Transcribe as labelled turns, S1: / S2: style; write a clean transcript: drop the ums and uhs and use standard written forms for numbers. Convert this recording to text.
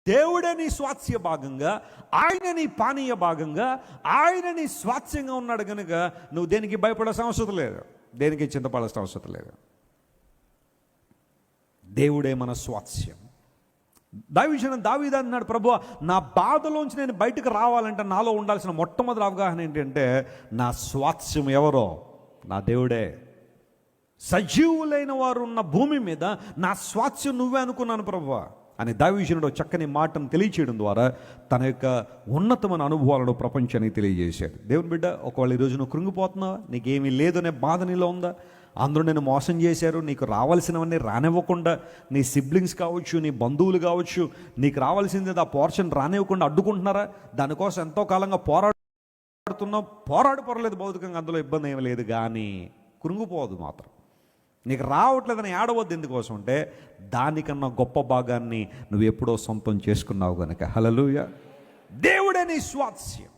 S1: దేవుడే నీ స్వాస్థ్య భాగంగా, ఆయన నీ పానీయ భాగంగా, ఆయన నీ స్వాస్థ్యంగా ఉన్నాడు కనుక నువ్వు దేనికి భయపడాల్సిన అవసరం లేదు, దేనికి చింతపడాల్సిన అవసరం లేదు. దేవుడే మన స్వాస్థ్యం. దావీదు అన్నాడు, ప్రభువా నా బాధలోంచి నేను బయటకు రావాలంటే నాలో ఉండాల్సిన మొట్టమొదటి అవగాహన ఏంటంటే నా స్వాస్థ్యం ఎవరో, నా దేవుడే. సజీవులైన వారు ఉన్న భూమి మీద నా స్వాస్థ్యం నువ్వే అనుకున్నాను ప్రభువా అని దావీదుడు చక్కని మాటను తెలియచేయడం ద్వారా తన యొక్క ఉన్నతమైన అనుభవాలను ప్రపంచానికి తెలియజేశాడు. దేవుని బిడ్డ, ఒకవేళ ఈరోజు నువ్వు కృంగిపోతున్నావా, నీకేమీ లేదనే బాధ నీలో ఉందా, అందరూ నేను మోసం చేశారు, నీకు రావాల్సినవన్నీ రానివ్వకుండా, నీ సిబ్లింగ్స్ కావచ్చు, నీ బంధువులు కావచ్చు, నీకు రావాల్సింది ఆ పోర్షన్ రానివ్వకుండా అడ్డుకుంటున్నారా, దానికోసం ఎంతో కాలంగా పోరాడుతున్నావు, పర్లేదు భౌతికంగా, అందులో ఇబ్బంది ఏమీ లేదు, కానీ కృంగిపోవద్దు మాత్రం. నీకు రావట్లేదని ఏడవద్దు. ఎందుకోసం అంటే దానికన్నా గొప్ప భాగాన్ని నువ్వు ఎప్పుడో సొంతం చేసుకున్నావు కనుక. హల్లెలూయా. దేవుడే నీ స్వాస్థ్యం.